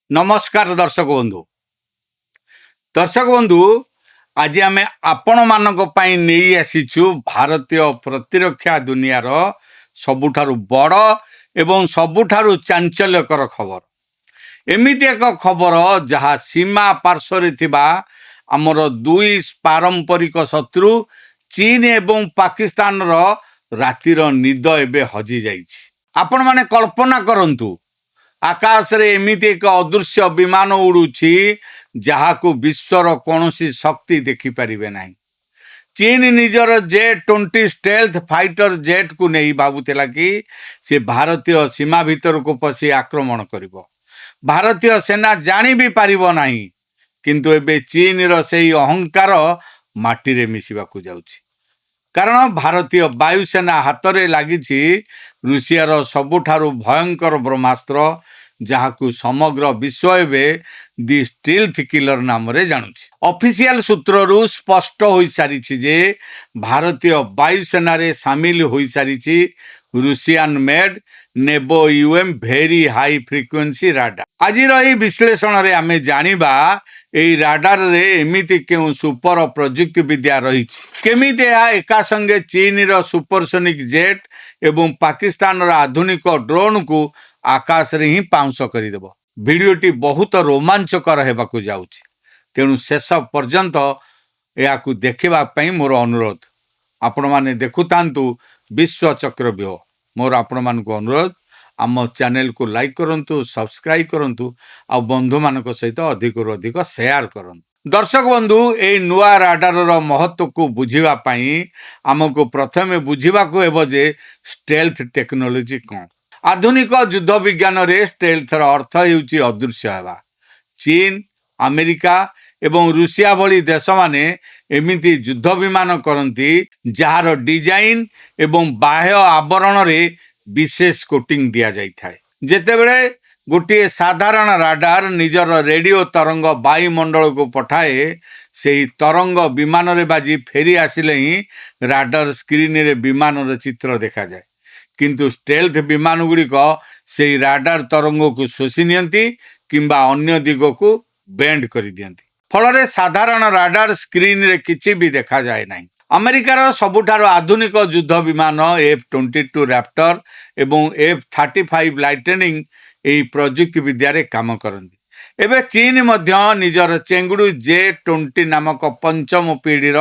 नमस्कार दर्शक बंधु आज आम आपण मानक नहीं आसीचु भारतीय प्रतिरक्षा दुनियार सबुठारु बड़ एवं सबुठारु चांचल्यकर खबर। एमिति एक खबर जहाँ सीमा पार्श्व थिबा आमर दुई पारंपरिक शत्रु चीन एवं पाकिस्तान रातिर निद एबे हजि जाइछि। आपण माने कल्पना करंतु आकाश रे एमिति एक अदृश्य विमान उड़ुछि जहाकू विश्वर कौनसी शक्ति देखि परिबे नाही। चीन निजर J-20 स्टेल्थ फाइटर जेट को नहीं भाबुथिला कि से भारतीय सीमा भीतर को पसी आक्रमण करिवो। भारतीय सेना जानी भी पारिबो नाही, किंतु एबे चीन रो सेही अहंकार माटी रे मिसिबाकू जाउछि। कारण भारतीय वायुसेना हातरे लागिछि रूसियार सबुठारु भयंकर ब्रह्मास्त्र जहाकू समग्र विश्व एवं दि स्टील्थ किलर नाम रे जानुछि। ऑफिशियल सूत्ररू स्पष्ट होई सारिछि जे भारतीय वायुसेना रे शामिल होई सारिछि रूसियन मेड नेबो UM very high frequency radar. आज रही विश्लेषण रे आमे जानिबा एई राडार रे एमिति केउ सुपर प्रजुक्ति विद्या रहिछि, केमिति एका संगे चीन रो सुपरसोनिक जेट एवं पाकिस्तान रो आधुनिक ड्रोन को आकाश रे ही पाउंस करिदेब। भिडियोटी बहुत रोमांचकर हेबाकू जाउछि, तेणु शेष पर्यंत याकू देखिबा पई मोर अनुरोध। आपण माने देखुतांतु विश्व चक्रव्यूह। मोर आपण मानक अनुरोध, आम चैनल को लाइक करंतु, सब्सक्राइब करंतु आ बंधु मानक सहित अधिक अधिक शेयर करंतु। दर्शक बंधु, ए नुआ राडार रो महत्व को बुझिबा पई हमको प्रथमे बुझिबा को हेबो जे स्टेल्थ टेक्नोलॉजी कोन। आधुनिक युद्ध विज्ञान रे स्टेल्थर अर्थ हेउची अदृश्य हेबा। चीन, अमेरिका एवं रूसिया भली देश माने एमिति युद्ध विमान करंती जार डिजाइन एवं बाह्य आवरण रे विशेष कोटिंग दिया जाय थाए। जेतेबेले गोटे साधारण राडार निजर रेडियो तरंग वायुमंडल को पठाए, सेही तरंग विमान रे बाजी फेरी आसिले ही राडार स्क्रीन रे विमान रे चित्र देखा जाए। किंतु स्टेल्थ विमान गुड़िक से राडार तरंग को शोषि नियंती किंबा अन्य दिग को बेंड कर दियंती। फल साधारण राडार स्क्रीन रे किछि भी देखा जाए नहीं। अमेरिकार सबुठार आधुनिक युद्ध विमान F-22 रैप्टर एवं F-35 लाइटनिंग एही प्रजुक्ति विद्या रे काम करती। एबे चीन मध्य निजर चेंगुडू J-20 नामक पंचम पीढ़ीर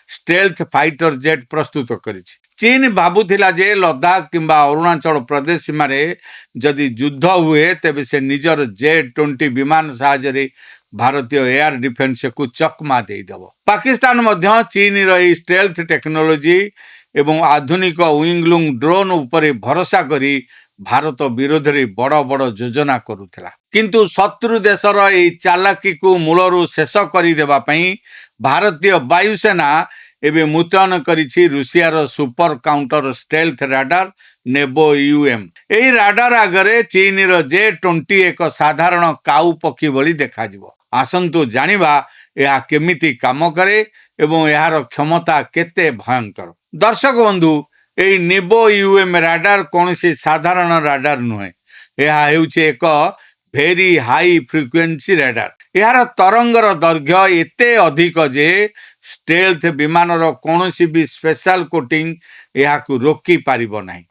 स्टेल्थ फाइटर जेट प्रस्तुत करिछि। चीन भाबुथिला जे लद्दाख किंबा अरुणाचल प्रदेश सीमारे जदि युद्ध हुए तेबे से निजर J-20 विमान साहाय्य भारतीय एयर डिफेंस को चकमा देदेव। पाकिस्तान मध्य चीन रही स्टेल्थ टेक्नोलॉजी एवं आधुनिक विंगलुंग ड्रोन उपरे भरोसा करी भारत विरोध रे बड़ बड़ योजना करुथिला। किंतु शत्रु देशर एई चालाकी को मूलरू शेष करिदेबा पई भारतीय वायुसेना एबे मुतयन करिछि रूसियार सुपर काउंटर स्टेल्थ राडार नेबो यूएम। एही राडार आगरे चीन रो J-20 एक साधारण काउ पक्षी भली देखाजिवो। आसंतु जानिबा यह केमिति काम करे एवं यार क्षमता केते भयंकर। दर्शक बंधु, एही नेबो यूएम राडार कोनसी साधारण राडार नुहे। यह हेउछि एक भेरी हाई फ्रिक्वेंसी राडार। यार तरंगर दैर्घ्य एते अधिक जे स्टेल्थ विमान कौनसी भी स्पेशल कोटिंग याकू रोकी पारिबो नाही।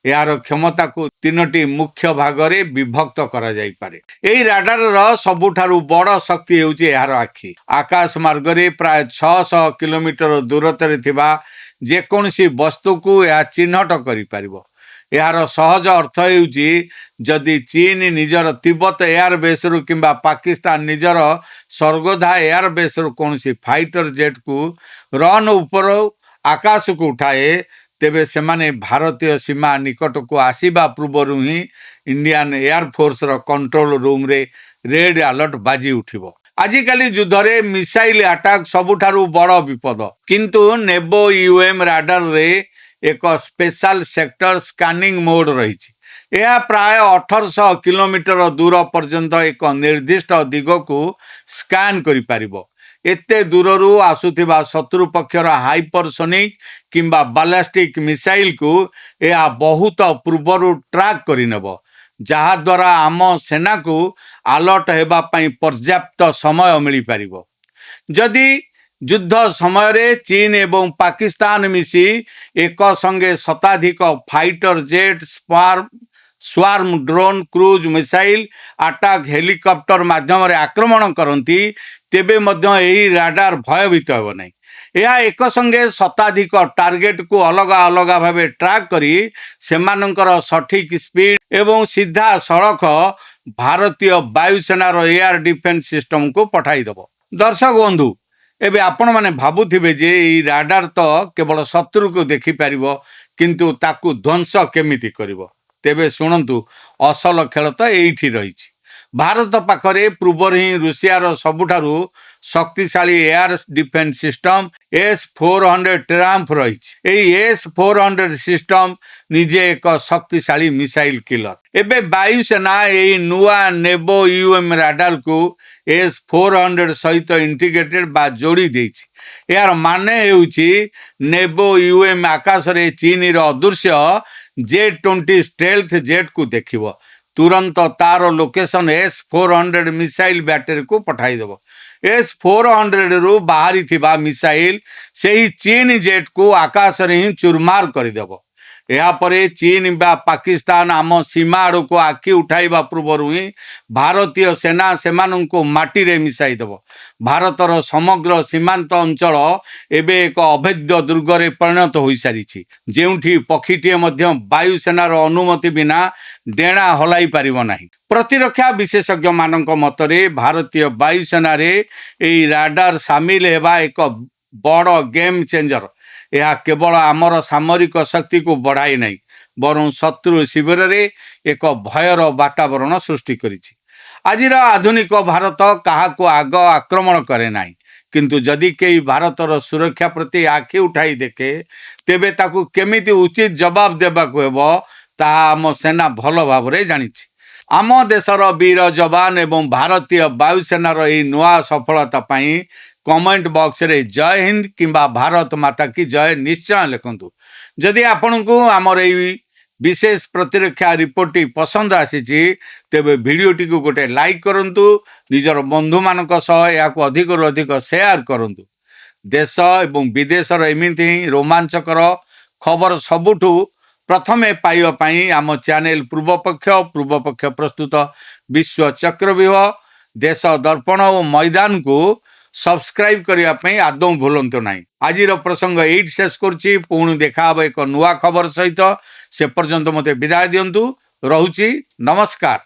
यार क्षमता को तीनोटी मुख्य भाग रे विभक्त करा जाई पारे। एही राडार रो सबुठारु बड़ शक्ति हेउछि यार आखि। आकाश मार्ग रे प्राय 600 किलोमीटर दूरतरे थिबा जे कोनसी वस्तु को या चिन्हट करि पारिबो। यार सहज अर्थ हेउछि जदि चीन निजर तिब्बत एयरबेस रु किंबा पाकिस्तान निजर सर्गोधा एयरबेस रु कोनसी फाइटर जेट को रन ऊपर आकाश को उठाए, तेबे सेमाने भारतीय सीमा निकट को आसीबा पूर्व ही इंडियन एयरफोर्स रो कंट्रोल रूम रे रेड अलर्ट बाजी उठिबो। आजिकाली युद्ध रे मिसाइल अटैक सबुठारु बड़ विपद, किंतु नेबो यूएम राडार रे एक स्पेशल सेक्टर स्कैनिंग मोड रही। यह प्राय 1800 किलोमीटर दूर पर्यंत एक निर्दिष्ट दिग को स्कैन करि पारिबो। एते दूररू आसुथिबा शत्रु पक्षर हाइपरसोनिक किंबा बालास्टिक मिसाइल को यह बहुत पूर्वरु ट्रैक करिनेब, ଯାହାଦ୍ୱାରା ଆମ ସେନାକୁ ଆଲର୍ଟ ହେବା ପାଇଁ ପର୍ଯ୍ୟାପ୍ତ ସମୟ ମିଳିପାରିବ। ଯଦି ଯୁଦ୍ଧ ସମୟରେ ଚୀନ ଏବଂ ପାକିସ୍ତାନ ମିଶି ଏକ ସଙ୍ଗେ ଶତାଧିକ fighter jet, swarm drone, cruise missile, attack helicopter ମାଧ୍ୟମରେ ଆକ୍ରମଣ କରନ୍ତି, ତେବେ ମଧ୍ୟ ଏହି ରାଡାର ଭୟଭୀତ ହେବ ନାହିଁ। ଏହା ଏକ ସଙ୍ଗେ ଶତାଧିକ ଟାର୍ଗେଟକୁ ଅଲଗା ଅଲଗା ଭାବେ ଟ୍ରାକ୍ କରି ସେମାନଙ୍କର ସଠିକ୍ ସ୍ପିଡ୍ ଏବଂ ସିଧାସଳଖ ଭାରତୀୟ ବାୟୁସେନାର ଏୟାର ଡିଫେନ୍ସ ସିଷ୍ଟମକୁ ପଠାଇଦେବ। ଦର୍ଶକ ବନ୍ଧୁ, ଏବେ ଆପଣମାନେ ଭାବୁଥିବେ ଯେ ଏଇ ରାଡାର ତ କେବଳ ଶତ୍ରୁକୁ ଦେଖିପାରିବ, କିନ୍ତୁ ତାକୁ ଧ୍ୱଂସ କେମିତି କରିବ? ତେବେ ଶୁଣନ୍ତୁ, ଅସଲ ଖେଳ ତ ଏଇଠି ରହିଛି। ଭାରତ ପାଖରେ ପୂର୍ବରୁ ହିଁ ରୁଷିଆର ସବୁଠାରୁ ଶକ୍ତିଶାଳୀ air defence system S-400 Trump ରହିଛି। ଏହି S-400 ସିଷ୍ଟମ ନିଜେ ଏକ ଶକ୍ତିଶାଳୀ ମିସାଇଲ କିଲର। ଏବେ ବାୟୁସେନା ଏହି ନୂଆ ନେବୋ UM ରାଡାରକୁ S-400 ସହିତ ଇଣ୍ଟିଗ୍ରେଟେଡ ବା ଯୋଡ଼ି ଦେଇଛି। ଏହାର ମାନେ ହେଉଛି ନେବୋ UM ଆକାଶରେ ଚୀନର ଅଦୃଶ୍ୟ J-20 ଷ୍ଟେଲ୍ଥ ଜେଟ୍କୁ ଦେଖିବ, ତୁରନ୍ତ ତାର ଲୋକେସନ S-400 ମିସାଇଲ ବ୍ୟାଟେରୀକୁ ପଠାଇଦେବ। S-400ରୁ ବାହାରିଥିବା ମିସାଇଲ ସେହି ଚୀନ ଜେଟ୍କୁ ଆକାଶରେ ହିଁ ଚୁରମାର କରିଦେବ। ଏହାପରେ ଚୀନ ବା ପାକିସ୍ତାନ ଆମ ସୀମା ଆଡ଼କୁ ଆଖି ଉଠାଇବା ପୂର୍ବରୁ ହିଁ ଭାରତୀୟ ସେନା ସେମାନଙ୍କୁ ମାଟିରେ ମିଶାଇ ଦେବ। ଭାରତର ସମଗ୍ର ସୀମାନ୍ତ ଅଞ୍ଚଳ ଏବେ ଏକ ଅଭେଦ୍ୟ ଦୁର୍ଗରେ ପରିଣତ ହୋଇସାରିଛି, ଯେଉଁଠି ପକ୍ଷୀଟିଏ ମଧ୍ୟ ବାୟୁସେନାର ଅନୁମତି ବିନା ଡେଣା ହଲାଇ ପାରିବ ନାହିଁ। ପ୍ରତିରକ୍ଷା ବିଶେଷଜ୍ଞମାନଙ୍କ ମତରେ ଭାରତୀୟ ବାୟୁସେନାରେ ଏହି ରାଡାର ସାମିଲ ହେବା ଏକ ବଡ଼ ଗେମ୍ ଚେଞ୍ଜର। ଏହା କେବଳ ଆମର ସାମରିକ ଶକ୍ତିକୁ ବଢ଼ାଇ ନାହିଁ, ବରଂ ଶତ୍ରୁ ଶିବିରରେ ଏକ ଭୟର ବାତାବରଣ ସୃଷ୍ଟି କରିଛି। ଆଜିର ଆଧୁନିକ ଭାରତ କାହାକୁ ଆଗ ଆକ୍ରମଣ କରେ ନାହିଁ, କିନ୍ତୁ ଯଦି କେହି ଭାରତର ସୁରକ୍ଷା ପ୍ରତି ଆଖି ଉଠାଇ ଦେଖେ, ତେବେ ତାକୁ କେମିତି ଉଚିତ ଜବାବ ଦେବାକୁ ହେବ ତାହା ଆମ ସେନା ଭଲ ଭାବରେ ଜାଣିଛି। ଆମ ଦେଶର ବୀର ଯବାନ ଏବଂ ଭାରତୀୟ ବାୟୁସେନାର ଏହି ନୂଆ ସଫଳତା ପାଇଁ କମେଣ୍ଟ ବକ୍ସରେ ଜୟ ହିନ୍ଦ କିମ୍ବା ଭାରତ ମାତା କି ଜୟ ନିଶ୍ଚୟ ଲେଖନ୍ତୁ। ଯଦି ଆପଣଙ୍କୁ ଆମର ଏହି ବିଶେଷ ପ୍ରତିରକ୍ଷା ରିପୋର୍ଟଟି ପସନ୍ଦ ଆସିଛି, ତେବେ ଭିଡ଼ିଓଟିକୁ ଗୋଟେ ଲାଇକ୍ କରନ୍ତୁ, ନିଜର ବନ୍ଧୁମାନଙ୍କ ସହ ଏହାକୁ ଅଧିକରୁ ଅଧିକ ସେୟାର କରନ୍ତୁ। ଦେଶ ଏବଂ ବିଦେଶର ଏମିତି ହିଁ ରୋମାଞ୍ଚକର ଖବର ସବୁଠୁ ପ୍ରଥମେ ପାଇବା ପାଇଁ ଆମ ଚ୍ୟାନେଲ ପୂର୍ବପକ୍ଷ ପ୍ରସ୍ତୁତ ବିଶ୍ୱ ଚକ୍ରବ୍ୟୁହ, ଦେଶ ଦର୍ପଣ ଓ ମଇଦାନକୁ ସବସ୍କ୍ରାଇବ୍ କରିବା ପାଇଁ ଆଦୌ ଭୁଲନ୍ତୁ ନାହିଁ। ଆଜିର ପ୍ରସଙ୍ଗ ଏଇଠି ଶେଷ କରୁଛି। ପୁଣି ଦେଖା ହେବ ଏକ ନୂଆ ଖବର ସହିତ। ସେ ପର୍ଯ୍ୟନ୍ତ ମୋତେ ବିଦାୟ ଦିଅନ୍ତୁ। ରହୁଛି, ନମସ୍କାର।